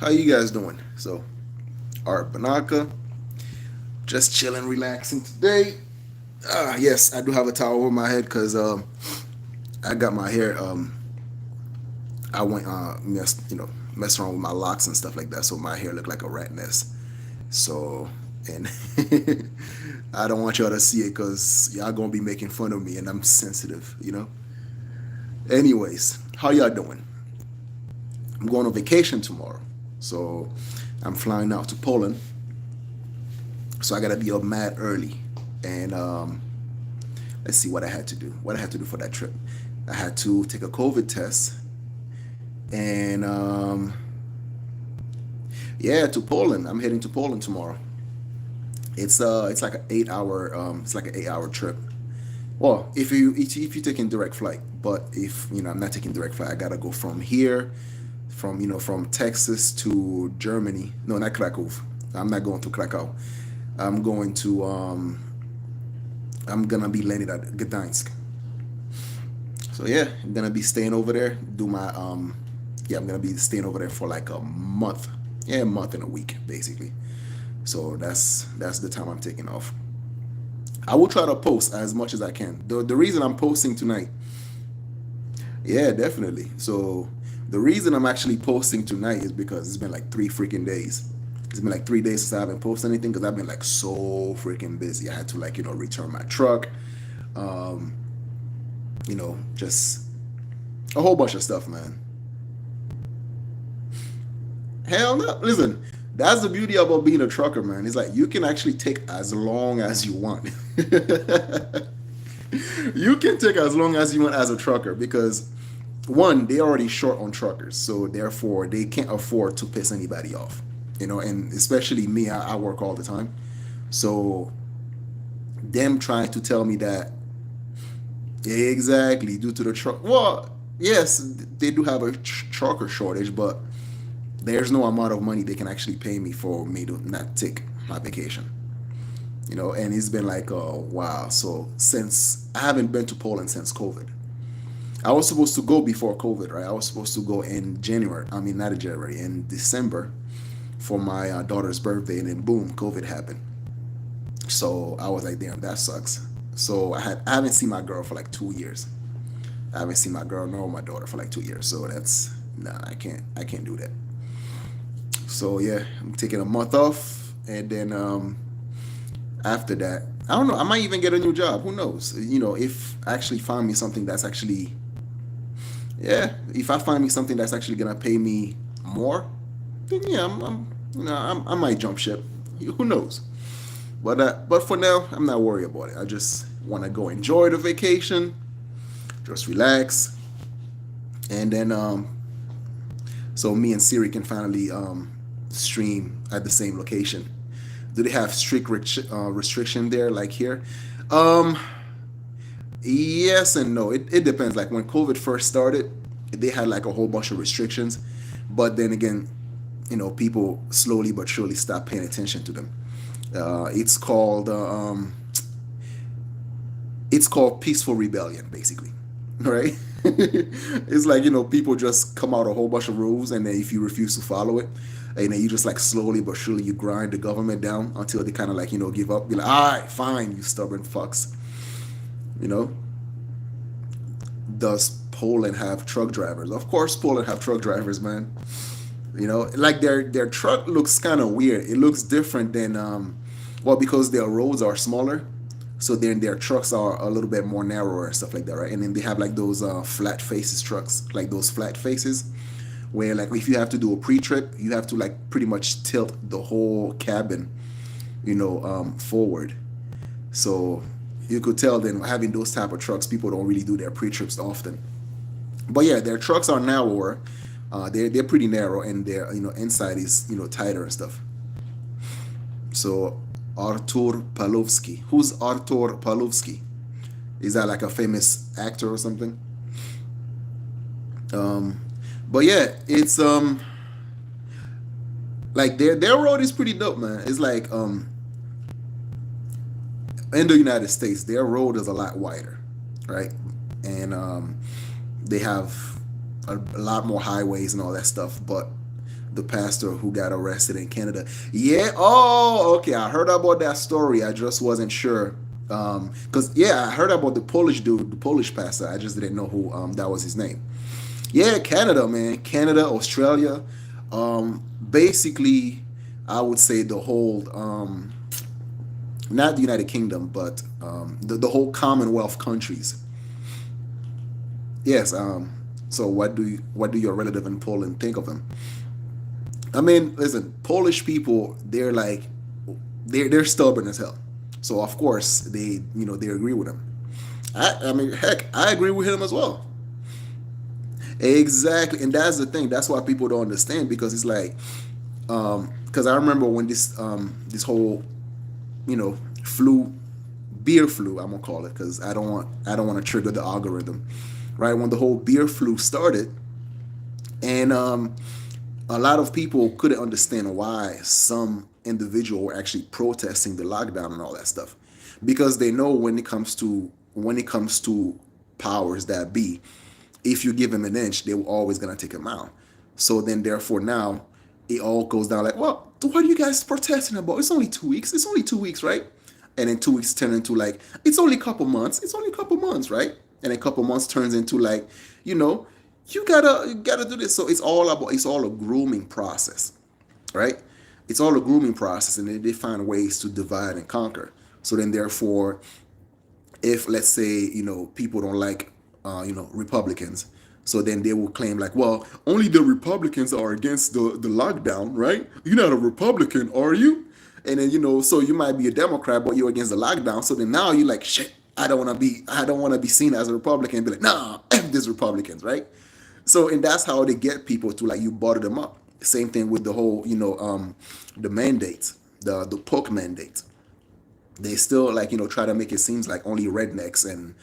How you guys doing? So, Art Banaka, just chilling, relaxing today. Yes, I do have a towel over my head because I got my hair. I went messed around with my locks and stuff like that, so my hair looked like a rat nest. So, and I don't want y'all to see it because y'all gonna be making fun of me, and I'm sensitive. Anyways, how y'all doing? I'm going on vacation tomorrow, so I'm flying out to Poland. So I gotta be up mad early, and let's see what I had to do. What I had to do for that trip. I had to take a COVID test, and yeah, to Poland. I'm heading to Poland tomorrow. It's like an 8 hour it's like an 8 hour trip. Well, if you're taking direct flight, but if I'm not taking direct flight, I gotta go from here, from Texas to Germany. No, not Krakow. I'm not going to Krakow. I'm going to I'm gonna be landing at Gdansk. So yeah, I'm gonna be staying over there. Do my yeah, I'm gonna be staying over there for like a month. Yeah, a month and a week basically. So that's the time I'm taking off. I will try to post as much as I can. The reason I'm posting tonight, yeah, definitely. So the reason I'm actually posting tonight is because it's been like 3 freaking days. It's been like 3 days since I haven't posted anything because I've been like so freaking busy. I had to return my truck, um, just a whole bunch of stuff, man. Hell no. Listen, that's the beauty about being a trucker, man. It's like you can actually take as long as you want. You can take as long as you want as a trucker because one, they already short on truckers, so therefore they can't afford to piss anybody off. And especially me, I work all the time. So them trying to tell me that exactly due to the truck. Well, yes, they do have a trucker shortage, but there's no amount of money they can actually pay me for me to not take my vacation. And it's been like a while. So since I haven't been to Poland since COVID. I was supposed to go before COVID, right? I was supposed to go in January. I mean, not in January, in December for my daughter's birthday, and then boom, COVID happened. So I was like, damn, that sucks. So I haven't seen my girl for like 2 years. I haven't seen my girl nor my daughter for like 2 years. So that's nah, I can't do that. So yeah, I'm taking a month off, and then after that, I don't know. I might even get a new job. Who knows? If I actually find me something that's actually yeah, if I find me something that's actually gonna pay me more, then yeah, I might jump ship. Who knows? But for now, I'm not worried about it. I just want to go enjoy the vacation, just relax, and then so me and Siri can finally stream at the same location. Do they have strict restriction there like here? Um, yes and no. It depends. Like when COVID first started, they had like a whole bunch of restrictions, but then again, people slowly but surely stopped paying attention to them. It's called peaceful rebellion, basically, right? It's like people just come out a whole bunch of rules, and then if you refuse to follow it, and then you just like slowly but surely you grind the government down until they kind of like give up. Be like, all right, fine, you stubborn fucks. You know, does Poland have truck drivers? Of course, Poland have truck drivers, man. Like their truck looks kind of weird. It looks different than well, because their roads are smaller, so then their trucks are a little bit more narrower and stuff like that, right? And then they have like those flat faces trucks, like those flat faces, where like if you have to do a pre-trip, you have to like pretty much tilt the whole cabin, forward. So you could tell then having those type of trucks, people don't really do their pre-trips often. But yeah, their trucks are narrower. They're pretty narrow, and their inside is tighter and stuff. So Artur Palovsky, who's Artur Palovsky? Is that like a famous actor or something? Um, but yeah, it's like their road is pretty dope, man. It's like in the United States, their road is a lot wider, right? And they have a lot more highways and all that stuff. But the pastor who got arrested in Canada. Yeah. Oh, okay. I heard about that story. I just wasn't sure. Cause yeah, I heard about the Polish dude, the Polish pastor. I just didn't know who that was his name. Yeah, Canada, man. Canada, Australia. Basically, I would say the whole, not the United Kingdom, but the whole Commonwealth countries. Yes. So what do your relative in Poland think of him? I mean, listen, Polish people, they're stubborn as hell. So of course they agree with him. I mean, heck, I agree with him as well. Exactly, and that's the thing. That's why people don't understand because it's like, because I remember when this whole flu, beer flu, I'm gonna call it because I don't want to trigger the algorithm, right? When the whole beer flu started, and a lot of people couldn't understand why some individual were actually protesting the lockdown and all that stuff, because they know when it comes to powers that be, if you give them an inch, they were always gonna take a mile. So then, therefore, now it all goes down like, well, what are you guys protesting about? It's only 2 weeks. It's only 2 weeks, right? And then 2 weeks turn into like, it's only a couple months. It's only a couple months, right? And a couple months turns into like, you know, you gotta do this. So it's all a grooming process, right? It's all a grooming process, and they find ways to divide and conquer. So then, therefore, if let's say people don't like Republicans, so then they will claim like, well, only the Republicans are against the lockdown, right? You're not a Republican, are you? And then so you might be a Democrat, but you're against the lockdown. So then now you're like, shit, I don't want to be seen as a Republican and be like, nah, F these Republicans, right? So and that's how they get people to like you butter them up. Same thing with the whole the mandates, the poke mandate. They still like try to make it seems like only rednecks and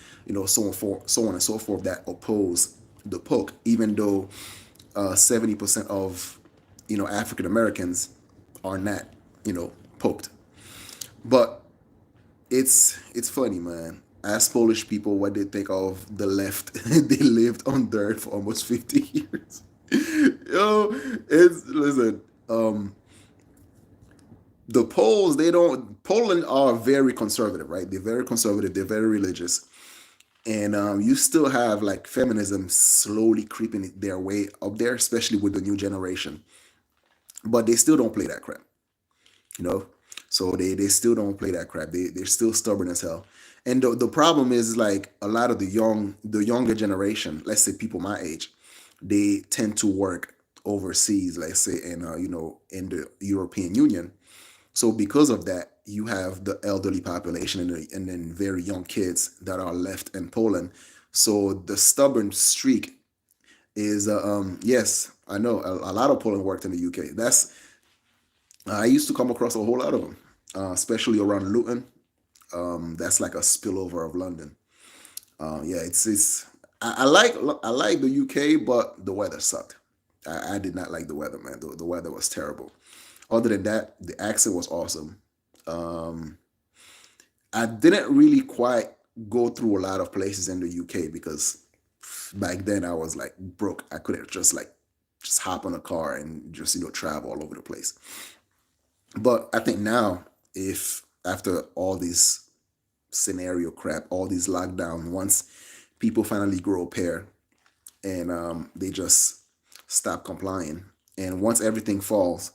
so on and so forth that oppose the poke, even though 70% of African Americans are not poked. But it's funny, man. Ask Polish people what they think of the left. They lived on dirt for almost 50 years. Yo, it's listen. The Poles, they don't. Poland are very conservative, right? They're very conservative. They're very religious, and you still have like feminism slowly creeping their way up there, especially with the new generation. But they still don't play that crap, you know. So they still don't play that crap. They're still stubborn as hell. And the problem is like a lot of the younger generation, let's say people my age, they tend to work overseas, let's say in the European Union. So because of that, you have the elderly population and then very young kids that are left in Poland. So the stubborn streak is yes, I know a lot of Poland worked in the UK. That's I used to come across a whole lot of them, especially around Luton. That's like a spillover of London. Yeah, it's I like the UK, but the weather sucked. I did not like the weather, man. The weather was terrible. Other than that, the accent was awesome. Um, I didn't really quite go through a lot of places in the UK because back then I was like broke. I couldn't just hop on a car and just travel all over the place. But I think now, if after all this scenario crap, all these lockdown, once people finally grow a pair and they just stop complying, and once everything falls,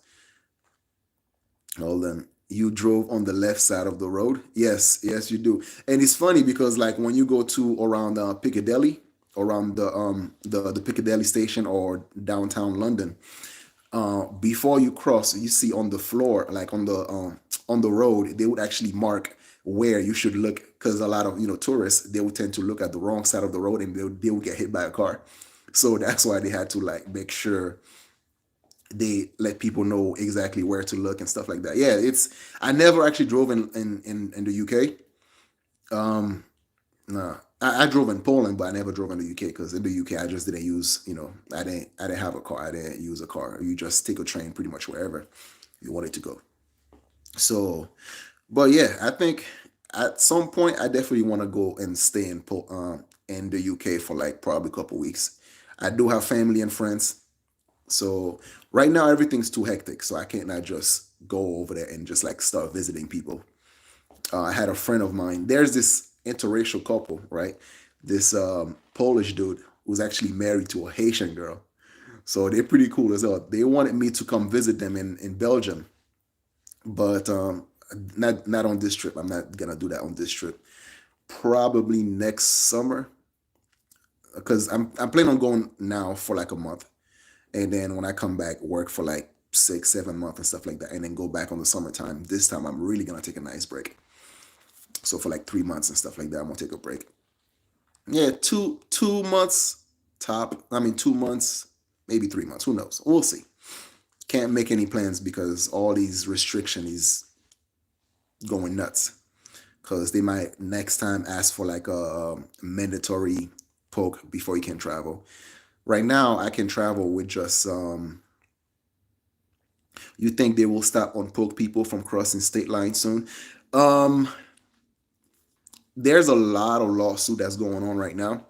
hold on. You drove on the left side of the road. Yes, yes, you do. And it's funny because like when you go to around Piccadilly, around the Piccadilly station or downtown London, before you cross, you see on the floor, like on the road, they would actually mark where you should look because a lot of tourists they would tend to look at the wrong side of the road and they would get hit by a car. So that's why they had to like make sure they let people know exactly where to look and stuff like that. Yeah, it's I never actually drove in the UK. Um, nah, I drove in Poland, but I never drove in the UK because in the UK I just didn't use I didn't have a car. I didn't use a car. You just take a train pretty much wherever you wanted to go. So, but yeah, I think at some point I definitely want to go and stay in the UK for like probably a couple weeks. I do have family and friends, So right now everything's too hectic, so I can't not just go over there and just like start visiting people. I had a friend of mine. There's this interracial couple, right? This Polish dude who's actually married to a Haitian girl. So they're pretty cool as well. They wanted me to come visit them in Belgium, but not on this trip. I'm not gonna do that on this trip. Probably next summer, because I'm planning on going now for like a month, and then when I come back, work for like 6 7 months and stuff like that, and then go back on the summertime. This time I'm really gonna take a nice break. So for like 3 months and stuff like that, I'm gonna take a break. Yeah, two months top. I mean 2 months, maybe 3 months. Who knows? We'll see. Can't make any plans because all these restriction is going nuts. Because they might next time ask for like a mandatory poke before you can travel. Right now, I can travel with just. You think they will stop on poke people from crossing state lines soon? Um, there's a lot of lawsuit that's going on right now,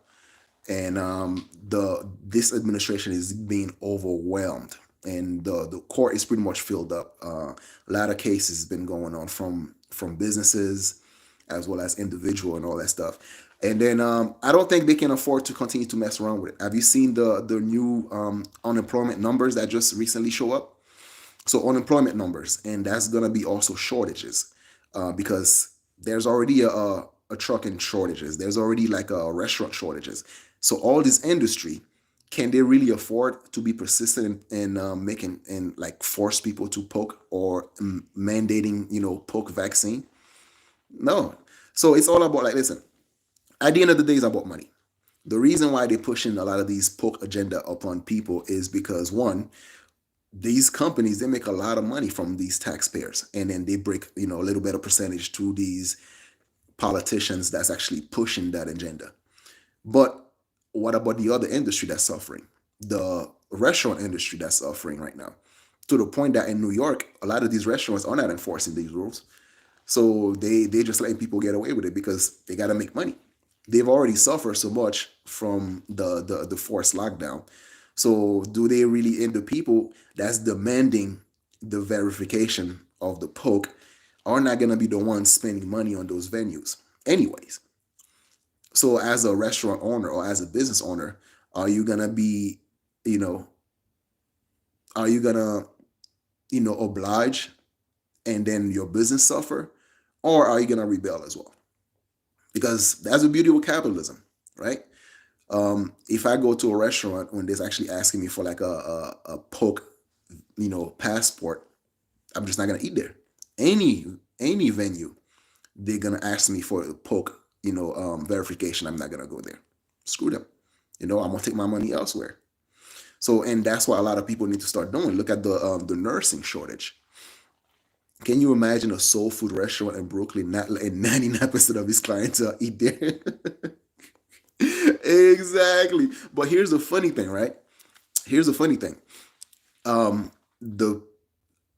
and the this administration is being overwhelmed, and the court is pretty much filled up. A lot of cases been going on from businesses as well as individual and all that stuff. And then I don't think they can afford to continue to mess around with it. Have you seen the new unemployment numbers that just recently show up? So unemployment numbers, and that's gonna be also shortages, because there's already a trucking shortages. There's already like a restaurant shortages. So all this industry, can they really afford to be persistent in making and like force people to poke or mandating poke vaccine? No. So it's all about like listen. At the end of the day, it's about money. The reason why they're pushing a lot of these poke agenda upon people is because one, these companies they make a lot of money from these taxpayers, and then they break a little bit of percentage to these politicians that's actually pushing that agenda. But what about the other industry that's suffering? The restaurant industry that's suffering right now, to the point that in New York a lot of these restaurants are not enforcing these rules. So they just letting people get away with it because they got to make money. They've already suffered so much from the forced lockdown. So do they really end the people that's demanding the verification of the poke are not gonna be the ones spending money on those venues anyways? So as a restaurant owner or as a business owner, are you gonna be, you know, are you gonna, oblige and then your business suffer? Or are you gonna rebel as well? Because that's the beauty of capitalism, right? If I go to a restaurant when they're actually asking me for like a poke, passport, I'm just not gonna eat there. Any any venue, they're gonna ask me for a poke, verification. I'm not gonna go there. Screw them. I'm gonna take my money elsewhere. So, and that's what a lot of people need to start doing. Look at the nursing shortage. Can you imagine a soul food restaurant in Brooklyn, not and 99% of his clientele eat there? Exactly. But here's the funny thing, right? Here's the funny thing. The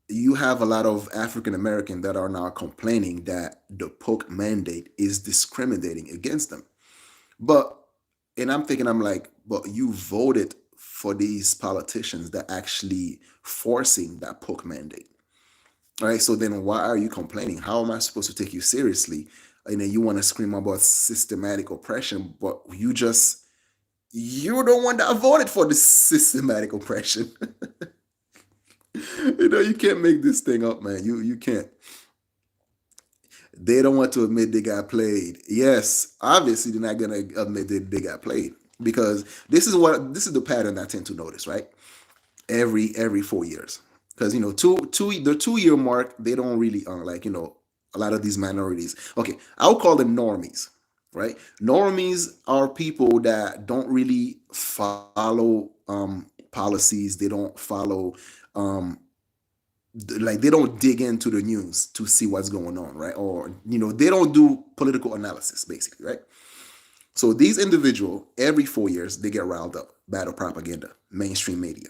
You have a lot of African American that are now complaining that the poke mandate is discriminating against them. But and I'm thinking, I'm like, but you voted for these politicians that actually forcing that poke mandate. All right. So then why are you complaining? How am I supposed to take you seriously? And then you want to scream about systematic oppression, but you're the one that voted for this systematic oppression. You can't make this thing up, man. You can't. They don't want to admit they got played. Yes, obviously they're not gonna admit that they got played because this is the pattern I tend to notice, right? Every 4 years, because the 2 year mark they don't really like a lot of these minorities. Okay, I'll call them normies, right? Normies are people that don't really follow policies. They don't follow um, like they don't dig into the news to see what's going on, right? Or they don't do political analysis, basically, right? So these individuals, every 4 years, they get riled up by the propaganda, mainstream media.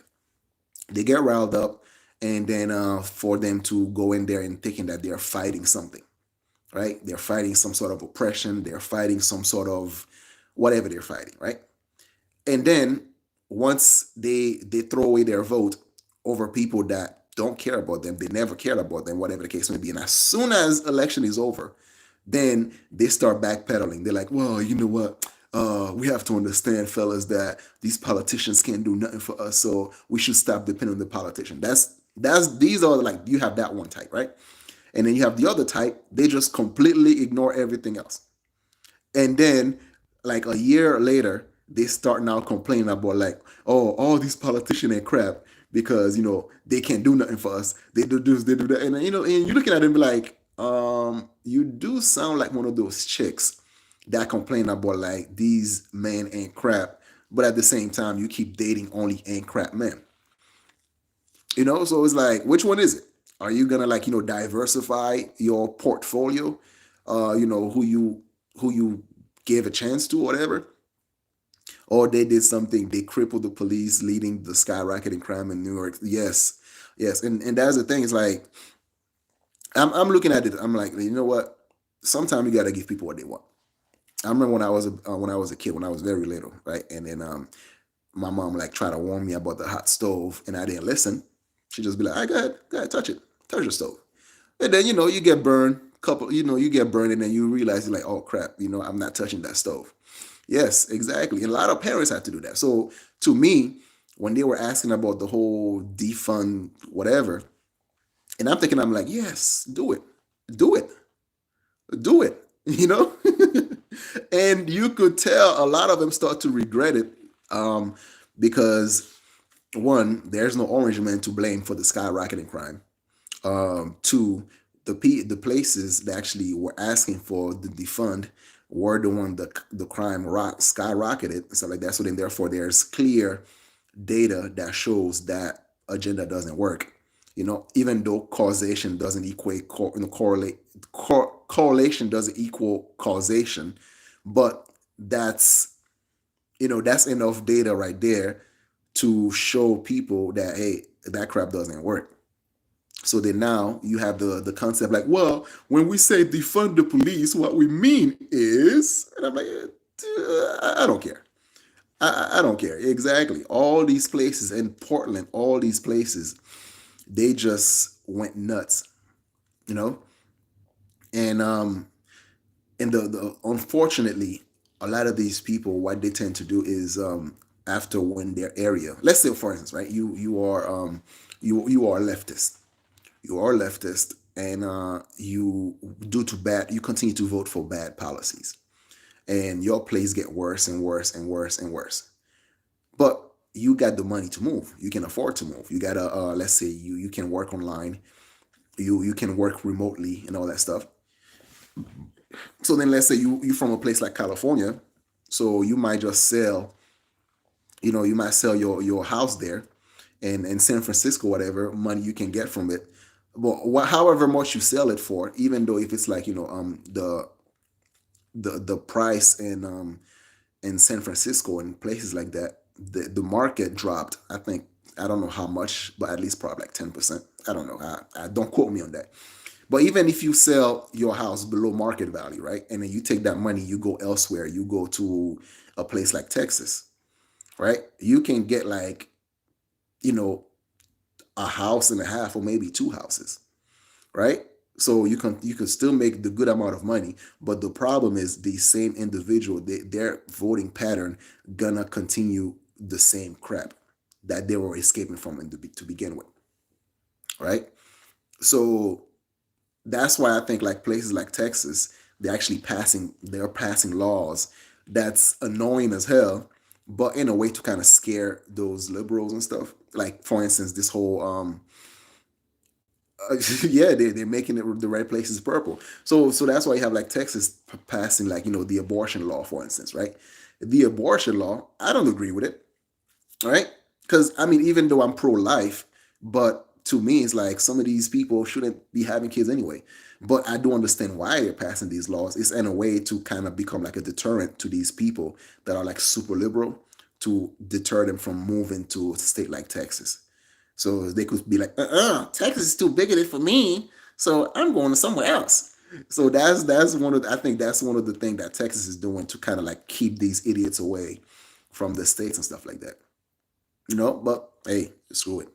They get riled up, and then for them to go in there and thinking that they're fighting something, right? They're fighting some sort of oppression. They're fighting some sort of whatever they're fighting, right? And then once they throw away their vote over people that don't care about them, they never cared about them, whatever the case may be. And as soon as election is over, then they start backpedaling. They're like, well, you know what? We have to understand, fellas, that these politicians can't do nothing for us, so we should stop depending on the politician. That's these are like you have that one type, right? And then you have the other type. They just completely ignore everything else. And then like a year later, they start now complaining about like, oh, all these politicians and crap because they can't do nothing for us. They do this, they do that, and and you're looking at them like, you do sound like one of those chicks that complain about like these men ain't crap, but at the same time you keep dating only ain't crap men. So it's like, which one is it? Are you gonna like diversify your portfolio? Who you gave a chance to, whatever, or they did something. They crippled the police, leading the skyrocketing crime in New York. Yes, yes, and that's the thing. It's like I'm looking at it. I'm like, you know what? Sometimes you gotta give people what they want. I remember when I was a kid, when I was very little, right? And then my mom like tried to warn me about the hot stove, and I didn't listen. She just be like, "I go ahead, touch it, touch your stove," and then you get burned. You get burned, and then you realize you're like, "Oh crap, I'm not touching that stove." Yes, exactly. And a lot of parents have to do that. So to me, when they were asking about the whole defund whatever, and I'm like, yes, do it, do it, do it. You know, and you could tell a lot of them start to regret it, um, because one, there's no orange man to blame for the skyrocketing crime. Two, the places that actually were asking for the defund were the one that the crime skyrocketed and stuff like that. So then, therefore, there's clear data that shows that agenda doesn't work. Even though causation doesn't equate correlation doesn't equal causation, but that's enough data right there to show people that, hey, that crap doesn't work. So then now you have the concept like, well, when we say defund the police, what we mean is, and I'm like, I don't care. I don't care. Exactly. All these places in Portland, all these places, they just went nuts, you know? And the unfortunately, a lot of these people, what they tend to do is, after when their area, let's say for instance, right, you are a leftist. You are a leftist, and you continue to vote for bad policies, and your place get worse and worse and worse and worse. But you got the money to move. You can afford to move. You gotta, let's say you can work online. You can work remotely and all that stuff. So then let's say you from a place like California, so you might just sell, you might sell your house there, and in San Francisco, whatever money you can get from it. But however much you sell it for, even though if it's like the price in San Francisco and places like that, the market dropped. I think, I don't know how much, but at least probably like 10%. I don't know. I don't quote me on that. But even if you sell your house below market value, right, and then you take that money, you go elsewhere, you go to a place like Texas, right, you can get like, you know a house and a half or maybe two houses, right? So you can still make the good amount of money, but the problem is the same individual, their voting pattern gonna continue the same crap that they were escaping from to begin with, right? So that's why I think like places like Texas, they're passing laws that's annoying as hell, but in a way to kind of scare those liberals and stuff. Like for instance, this whole yeah, they're making it the right places purple. So that's why you have like Texas passing like the abortion law, for instance, right? The abortion law, I don't agree with it, right? Because I mean, even though I'm pro-life, but to me, it's like some of these people shouldn't be having kids anyway. But I do understand why they're passing these laws. It's in a way to kind of become like a deterrent to these people that are like super liberal, to deter them from moving to a state like Texas. So they could be like, Texas is too bigoted for me, so I'm going to somewhere else. So that's I think that's one of the things that Texas is doing to kind of like keep these idiots away from the states and stuff like that. But hey, screw it.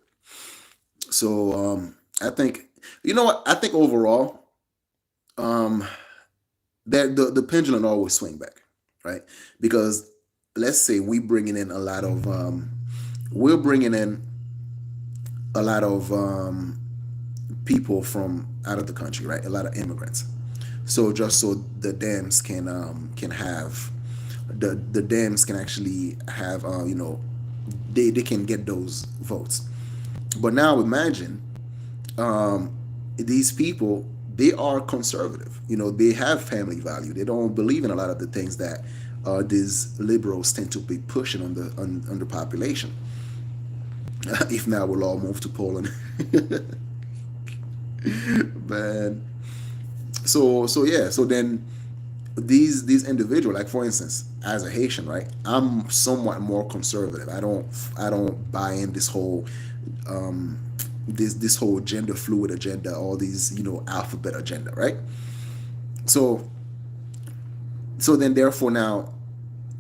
So I think, you know what? I think overall, um, that the pendulum always swing back, right? Because let's say we're bringing in a lot of people from out of the country, right? A lot of immigrants. So just so the dams can have the dams can actually have they can get those votes. But now imagine um, these people, they are conservative. They have family value. They don't believe in a lot of the things that these liberals tend to be pushing on the population. If now we'll all move to Poland, man. So yeah. So then these individual, like for instance, as a Haitian, right? I'm somewhat more conservative. I don't buy in this whole this whole gender fluid agenda, all these alphabet agenda, right? So then therefore now,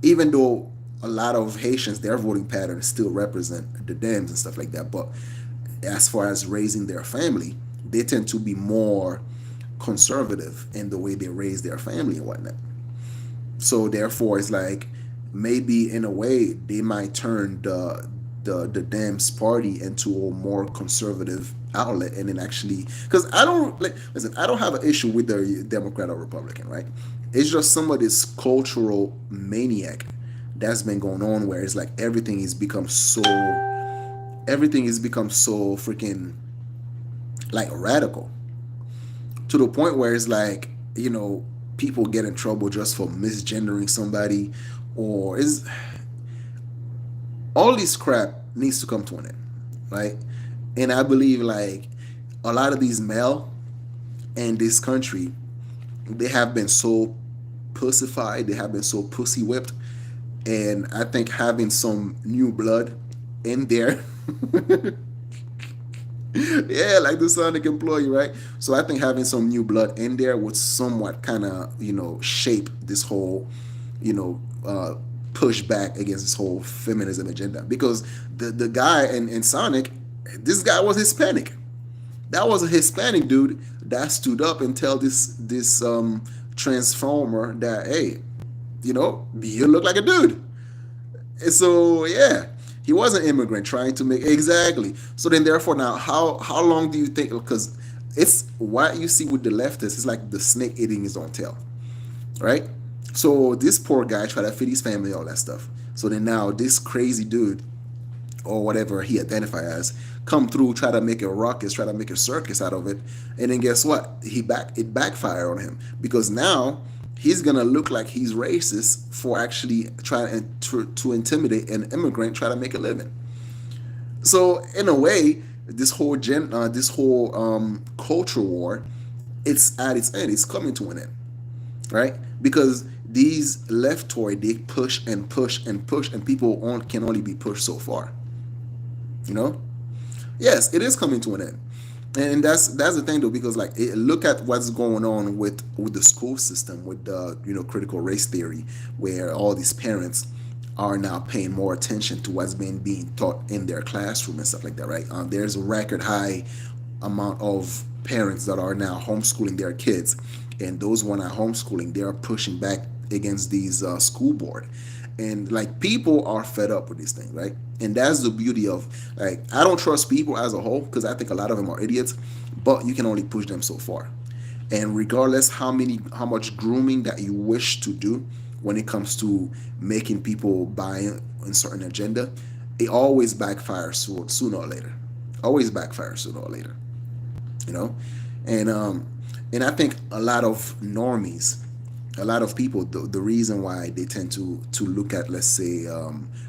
even though a lot of Haitians, their voting patterns still represent the Dems and stuff like that, but as far as raising their family, they tend to be more conservative in the way they raise their family and whatnot. So therefore, it's like maybe in a way they might turn the Dems party into a more conservative outlet, and then actually, because I don't like, listen, I don't have an issue with the Democrat or Republican, right? It's just some of this cultural maniac that's been going on, where it's like everything has become so freaking like radical, to the point where it's like, people get in trouble just for misgendering somebody, or is all this crap needs to come to an end, right? And I believe like a lot of these male in this country, they have been so pussified, they have been so pussy whipped, and I think having some new blood in there, yeah, like the Sonic employee, right? So I think having some new blood in there would somewhat kind of shape this whole you know push back against this whole feminism agenda, because the guy in Sonic, this guy was Hispanic. That was a Hispanic dude that stood up and tell this transformer that, hey, you look like a dude. And so yeah, he was an immigrant trying to make exactly. So then therefore now, how long do you think? Because it's what you see with the leftists. It's like the snake eating his own tail, right? So this poor guy tried to feed his family, all that stuff. So then now this crazy dude, or whatever he identify as, come through, try to make a ruckus, try to make a circus out of it, and then guess what? It backfired on him, because now he's gonna look like he's racist for actually trying to intimidate an immigrant, try to make a living. So in a way, this whole culture war, it's at its end. It's coming to an end, right? Because these leftoid, they push and push and push, and people can only be pushed so far. You know, yes, it is coming to an end, and that's the thing though, because like look at what's going on with the school system, with the critical race theory, where all these parents are now paying more attention to what's being taught in their classroom and stuff like that, right? There's a record high amount of parents that are now homeschooling their kids, and those one are homeschooling, they are pushing back against these school board, and like people are fed up with this thing, right? And that's the beauty of, like, I don't trust people as a whole, because I think a lot of them are idiots, but you can only push them so far. And regardless how much grooming that you wish to do when it comes to making people buy in certain agenda, it always backfires sooner or later. Always backfires sooner or later. You know, and I think a lot of normies, a lot of people, the reason why they tend to look at, let's say,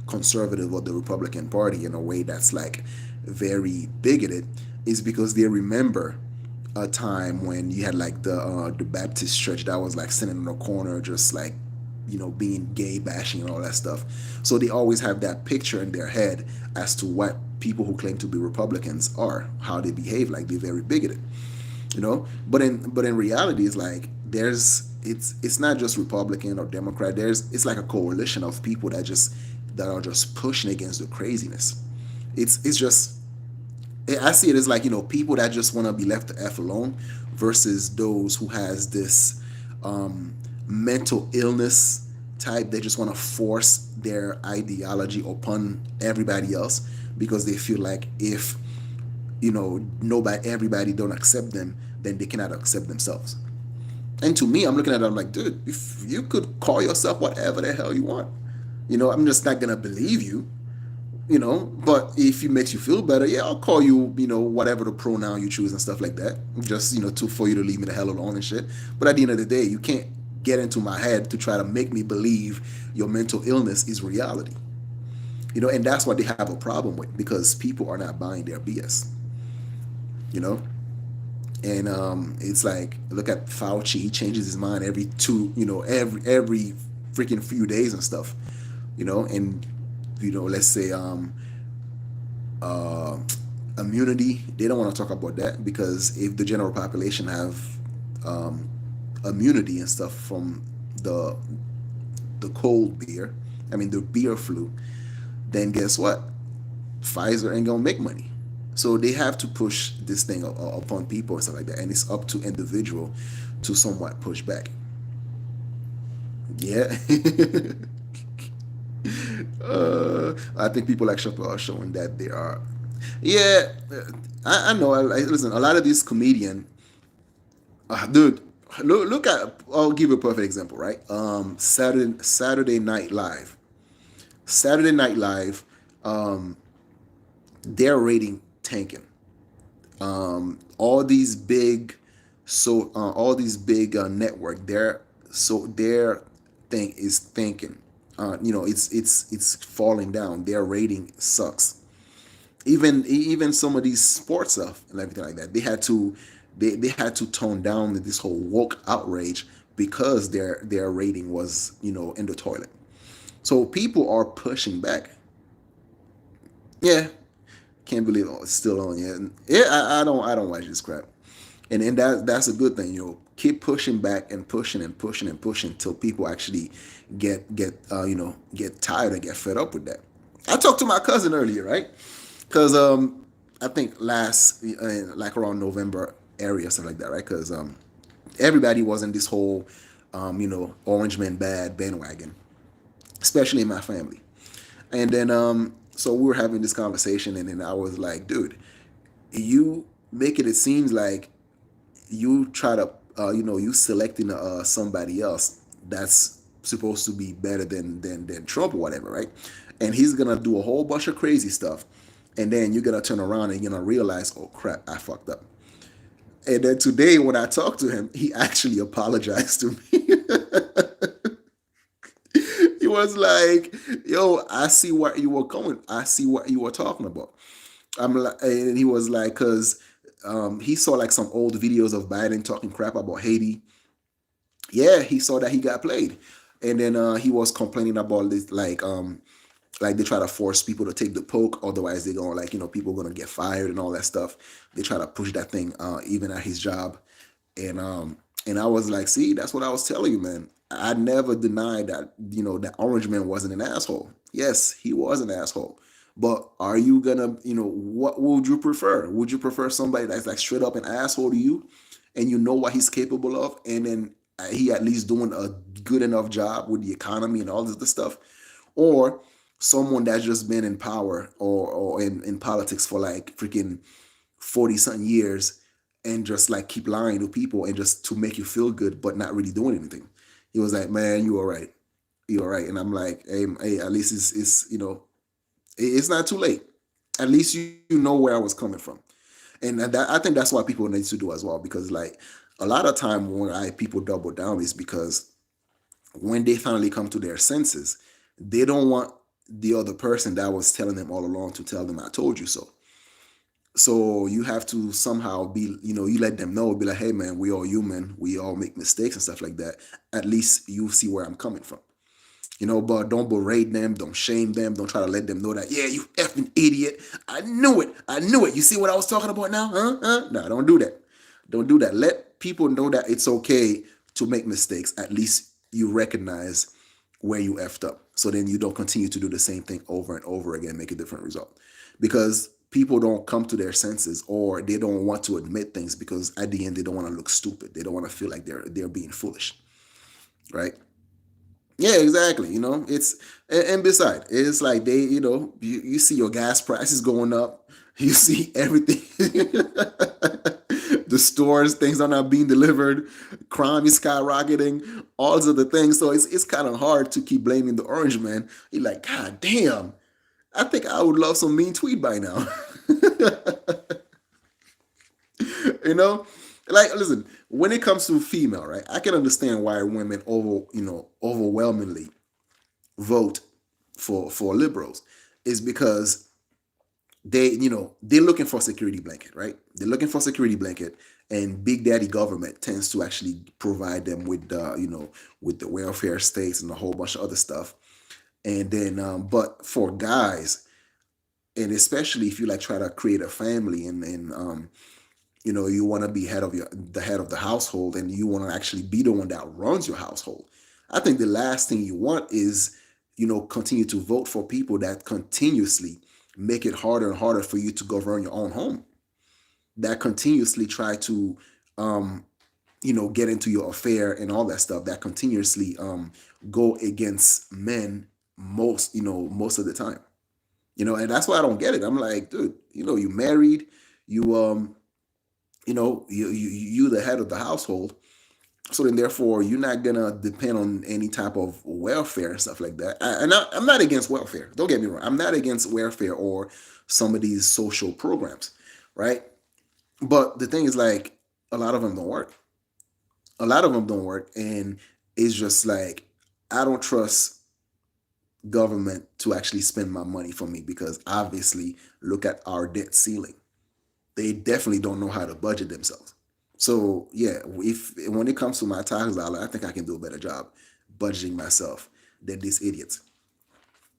conservative or the Republican Party in a way that's like very bigoted, is because they remember a time when you had like the Baptist church that was like sitting in a corner, just like being gay bashing and all that stuff. So they always have that picture in their head as to what people who claim to be Republicans are, how they behave, like they're very bigoted. But in reality, it's like it's not just Republican or Democrat. It's like a coalition of people that are just pushing against the craziness. It's just I see it as like, people that just want to be left the f alone versus those who has this um, mental illness type. They just want to force their ideology upon everybody else because they feel like if nobody everybody don't accept them, then they cannot accept themselves. And to me, I'm looking at it, I'm like, dude, if you could call yourself whatever the hell you want, I'm just not gonna believe you, but if it makes you feel better, yeah, I'll call you, whatever the pronoun you choose and stuff like that. Just, to for you to leave me the hell alone and shit. But at the end of the day, you can't get into my head to try to make me believe your mental illness is reality. And that's what they have a problem with because people are not buying their BS. You know? And it's like, look at Fauci. He changes his mind every every freaking few days and stuff. And let's say uh, immunity. They don't want to talk about that because if the general population have um, immunity and stuff from the cold beer, I mean the beer flu, then guess what? Pfizer ain't gonna make money. So they have to push this thing upon people and stuff like that, and it's up to individual to somewhat push back. Yeah. I think people like Chappelle are showing that they are. Yeah, I know. Listen, a lot of these comedian, dude. Look at. I'll give you a perfect example, right? Saturday Night Live. Saturday Night Live. Um, their rating tanking. All these big network. Their thing is thinking. It's falling down. Their rating sucks. Even some of these sports stuff and everything like that, they had to tone down this whole woke outrage because their rating was in the toilet. So people are pushing back. Yeah, can't believe it's still on yet. Yeah, I don't watch this crap, and that's a good thing. Keep pushing back and pushing and pushing and pushing until people actually get tired and get fed up with that. I talked to my cousin earlier, right? Because I think last like around November area something like that, right? Because everybody was in this whole Orange Man bad bandwagon, especially in my family. And then so we were having this conversation, and then I was like, dude, you make it seems like you try to you selecting somebody else that's supposed to be better than Trump or whatever, right? And he's gonna do a whole bunch of crazy stuff, and then you're gonna turn around and you're gonna realize, oh crap, I fucked up. And then today when I talked to him, he actually apologized to me. He was like, yo, I see what you were coming, I see what you were talking about. I'm like, and he was like, because he saw like some old videos of Biden talking crap about Haiti. Yeah, he saw that he got played, and then he was complaining about this, like they try to force people to take the poke, otherwise they're gonna people gonna get fired and all that stuff. They try to push that thing even at his job, and I was like, see, that's what I was telling you, man. I never denied that that Orange Man wasn't an asshole. Yes, he was an asshole. But are you gonna, what would you prefer? Would you prefer somebody that's like straight up an asshole to you, and you know what he's capable of, and then he at least doing a good enough job with the economy and all this other stuff, or someone that's just been in power or in politics for like freaking 40 something years and just like keep lying to people and just to make you feel good but not really doing anything. He was like, man, you all right. You all right. And I'm like, hey, at least it's not too late. At least you know where I was coming from. And I think that's what people need to do as well, because like a lot of time when people double down is because when they finally come to their senses, they don't want the other person that was telling them all along to tell them, I told you so. So you have to somehow be, you let them know, be like, hey man, we all human, we all make mistakes and stuff like that. At least you see where I'm coming from. But don't berate them, don't shame them, don't try to let them know that, yeah, you effing idiot. I knew it. I knew it. You see what I was talking about now? Huh? No, don't do that. Don't do that. Let people know that it's okay to make mistakes. At least you recognize where you effed up. So then you don't continue to do the same thing over and over again, make a different result. because people don't come to their senses, or they don't want to admit things, because at the end they don't want to look stupid. They don't want to feel like they're being foolish, right? Yeah, exactly. It's and beside, it's like you see your gas prices going up. You see everything. The stores, things are not being delivered. Crime is skyrocketing. All of the things. So it's kind of hard to keep blaming the orange man. You're like, God damn. I think I would love some mean tweet by now. you know, like, listen, when it comes to female, right? I can understand why women overwhelmingly vote for liberals, is because they're looking for a security blanket, right? They're looking for a security blanket, and big daddy government tends to actually provide them with with the welfare states and a whole bunch of other stuff. And then, but for guys, and especially if you like try to create a family, and you want to be the head of the household, and you want to actually be the one that runs your household. I think the last thing you want is continue to vote for people that continuously make it harder and harder for you to govern your own home, that continuously try to get into your affair and all that stuff, that continuously go against men most of the time. And that's why I don't get it. I'm like, dude, you married, you you the head of the household. So then, therefore, you're not gonna depend on any type of welfare and stuff like that. I'm not against welfare. Don't get me wrong. I'm not against welfare or some of these social programs, right? But the thing is, like, a lot of them don't work. A lot of them don't work, and it's just like, I don't trust government to actually spend my money for me, because obviously, look at our debt ceiling. They definitely don't know how to budget themselves. So yeah, if when it comes to my tax dollar, I think I can do a better job budgeting myself than these idiots,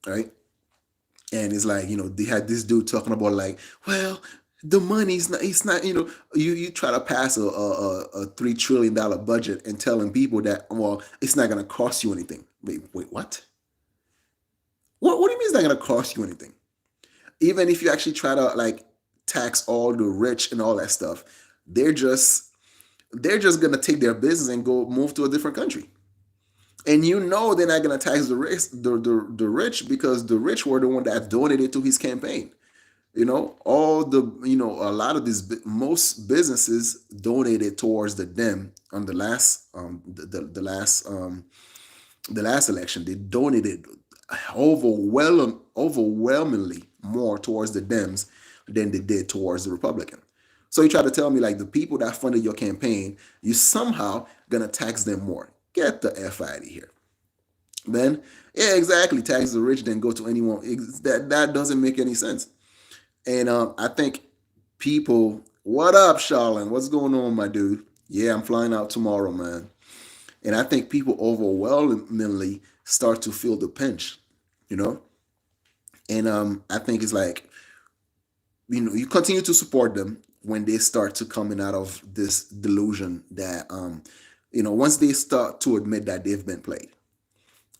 right? And it's like, they had this dude talking about, like, well, the money's not. It's not. You try to pass a $3 trillion budget and telling people that, well, it's not gonna cost you anything. Wait, what? What do you mean it's not gonna cost you anything? Even if you actually try to, like, tax all the rich and all that stuff, they're just they're just gonna take their business and go move to a different country. And they're not gonna tax the rich, because the rich were the one that donated to his campaign. All a lot of these most businesses donated towards the Dem on the last the last election. They donated overwhelmingly more towards the Dems than they did towards the Republican. So you try to tell me, like, the people that funded your campaign, you somehow gonna tax them more? Get the f out of here, man. Yeah, exactly. Tax the rich, then go to anyone. That doesn't make any sense. And I think people, what up, Charlene? What's going on, my dude? Yeah, I'm flying out tomorrow, man. And I think people overwhelmingly start to feel the pinch, you know? And I think it's like, you continue to support them when they start to coming out of this delusion that, once they start to admit that they've been played.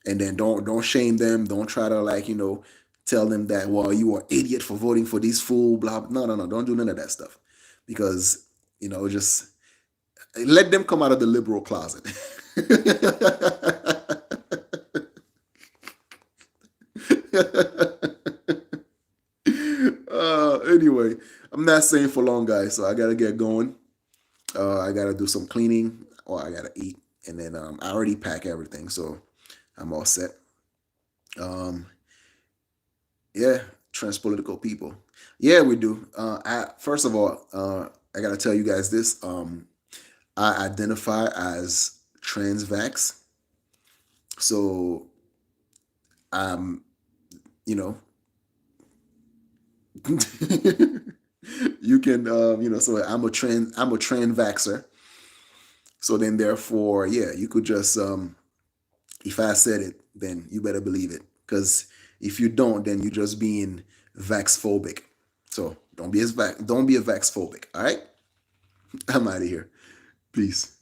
And then don't shame them. Don't try to, like, tell them that, well, you are idiot for voting for this fool, blah, blah. No, no, no. Don't do none of that stuff. Because, just let them come out of the liberal closet. Anyway, I'm not saying for long, guys. So I gotta get going. I gotta do some cleaning, or I gotta eat, and then I already pack everything, so I'm all set. Um, yeah, transpolitical people. Yeah, we do. First of all, I gotta tell you guys this. I identify as transvax, so I'm, you know, you can, so I'm a trans vaxer. So then, therefore, yeah, you could just, if I said it, then you better believe it. Because if you don't, then you're just being vax phobic. So don't be a vax phobic. All right, I'm out of here. Peace.